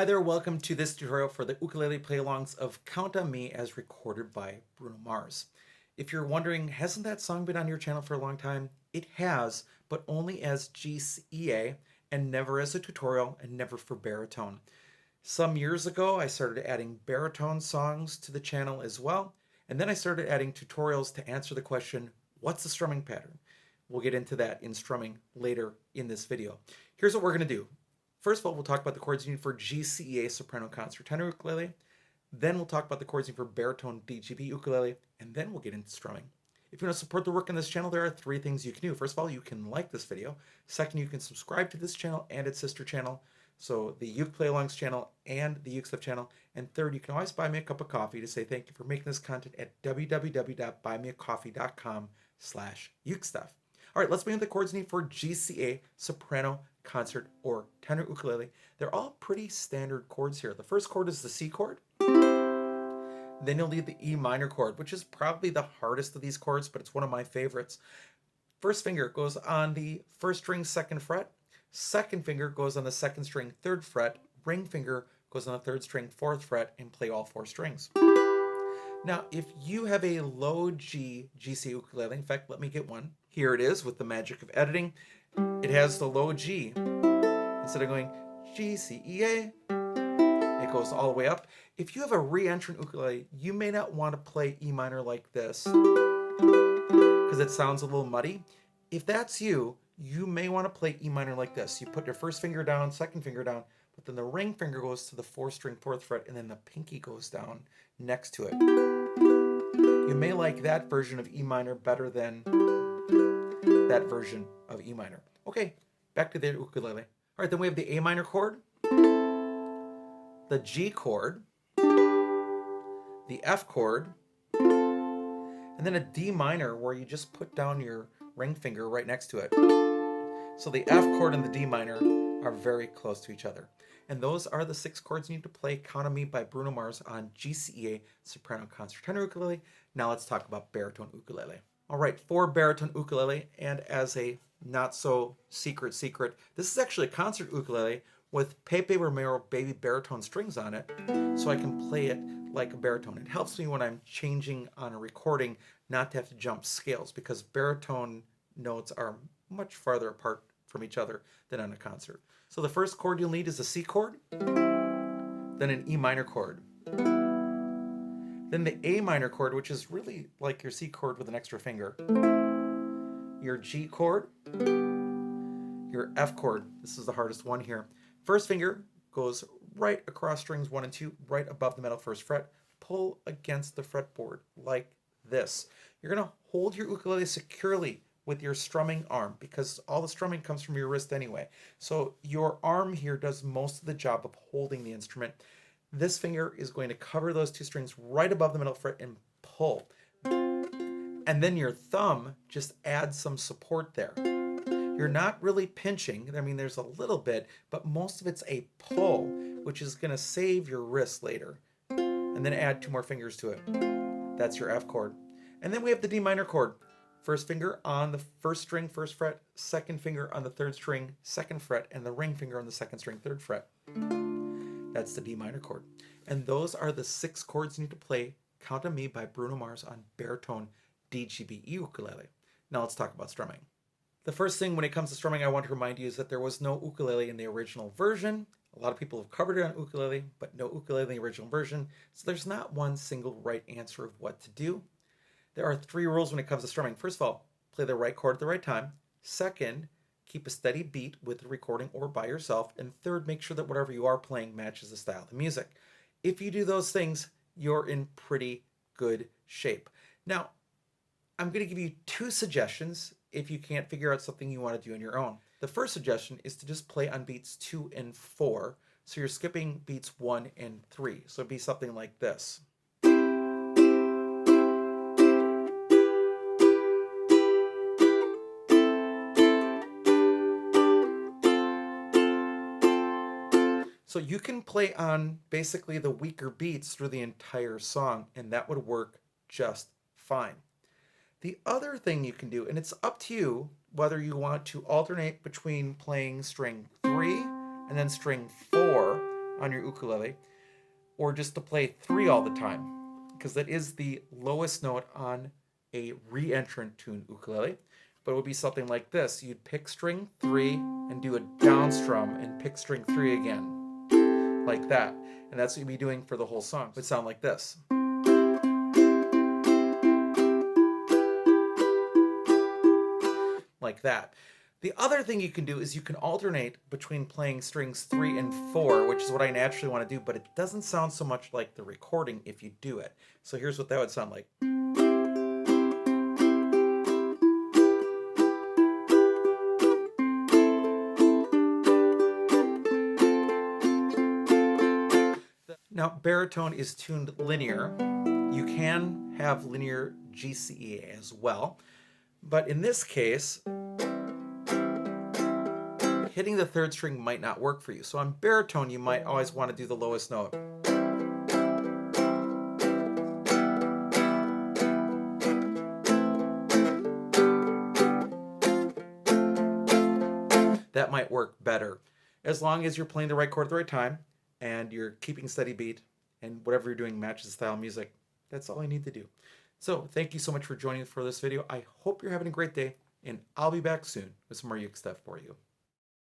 Hi there, welcome to this tutorial for the ukulele play-alongs of Count on Me as recorded by Bruno Mars. If you're wondering, hasn't that song been on your channel for a long time? It has, but only as GCEA and never as a tutorial and never for baritone. Some years ago, I started adding baritone songs to the channel as well, and then I started adding tutorials to answer the question, what's the strumming pattern? We'll get into that in strumming later in this video. Here's what we're going to do. First of all, we'll talk about the chords you need for GCEA soprano concert tenor ukulele. Then we'll talk about the chords you need for baritone DGB ukulele, and then we'll get into strumming. If you want to support the work on this channel, there are three things you can do. First of all, you can like this video. Second, you can subscribe to this channel and its sister channel, so the Uke Play-Alongs channel and the Uke Stuff channel. And third, you can always buy me a cup of coffee to say thank you for making this content at www.buymeacoffee.com/ukestuff. All right, let's begin with the chords you need for GCEA soprano concert or tenor ukulele. They're all pretty standard chords here. The first chord is the C chord. Then you'll need the E minor chord, which is probably the hardest of these chords, but it's one of my favorites. First finger goes on the first string, second fret. Second finger goes on the second string, third fret. Ring finger goes on the third string, fourth fret, and play all four strings. Now, if you have a low G GCEA ukulele, in fact, let me get one. Here it is with the magic of editing. It has the low G. Instead of going GCEA, it goes all the way up. If you have a re-entrant ukulele, you may not want to play E minor like this because it sounds a little muddy. If that's you, you may want to play E minor like this. You put your first finger down, second finger down, but then the ring finger goes to the fourth string, fourth fret, and then the pinky goes down next to it. You may like that version of E minor better than that version of E minor. Okay, back to the ukulele. All right, then we have the A minor chord, the G chord, the F chord, and then a D minor where you just put down your ring finger right next to it. So the F chord and the D minor are very close to each other. And those are the 6 chords you need to play Count on Me by Bruno Mars on GCEA soprano concert tenor ukulele. Now let's talk about baritone ukulele. All right, for baritone ukulele, and as a not so secret, this is actually a concert ukulele with Pepe Romero baby baritone strings on it, so I can play it like a baritone. It helps me when I'm changing on a recording not to have to jump scales because baritone notes are much farther apart from each other than on a concert. So the first chord you'll need is a C chord, then an E minor chord, then the A minor chord, which is really like your C chord with an extra finger, your G chord, your F chord. This is the hardest one here. First finger goes right across strings 1 and 2, right above the middle first fret. Pull against the fretboard like this. You're going to hold your ukulele securely with your strumming arm because all the strumming comes from your wrist anyway. So your arm here does most of the job of holding the instrument. This finger is going to cover those 2 strings right above the middle fret and pull. And then your thumb just adds some support there. You're not really pinching. I mean, there's a little bit, but most of it's a pull, which is going to save your wrist later. And then add 2 more fingers to it. That's your F chord. And then we have the D minor chord. First finger on the first string, first fret, second finger on the third string, second fret, and the ring finger on the second string, third fret. That's the D minor chord. And those are the 6 chords you need to play Count on Me by Bruno Mars on baritone DGB ukulele. Now let's talk about strumming. The first thing when it comes to strumming I want to remind you is that there was no ukulele in the original version. A lot of people have covered it on ukulele, but no ukulele in the original version. So there's not one single right answer of what to do. There are 3 rules when it comes to strumming. First of all, play the right chord at the right time. Second, keep a steady beat with the recording or by yourself. And third, make sure that whatever you are playing matches the style of the music. If you do those things, you're in pretty good shape. Now, I'm going to give you 2 suggestions if you can't figure out something you want to do on your own. The first suggestion is to just play on beats 2 and 4. So you're skipping beats 1 and 3. So it'd be something like this. So you can play on basically the weaker beats through the entire song, and that would work just fine. The other thing you can do, and it's up to you whether you want to alternate between playing string 3 and then string 4, on your ukulele, or just to play 3 all the time, because that is the lowest note on a re-entrant tune ukulele. But it would be something like this. You'd pick string 3 and do a down strum and pick string 3 again, like that. And that's what you'd be doing for the whole song. It would sound like this. Like that. The other thing you can do is you can alternate between playing strings 3 and 4, which is what I naturally want to do, but it doesn't sound so much like the recording if you do it. So here's what that would sound like. Now, baritone is tuned linear. You can have linear GCE as well, but in this case, hitting the 3rd string might not work for you. So on baritone, you might always want to do the lowest note. That might work better, as long as you're playing the right chord at the right time and you're keeping steady beat and whatever you're doing matches style music. That's all I need to do. So thank you so much for joining for this video. I hope you're having a great day, and I'll be back soon with some more uke stuff for you.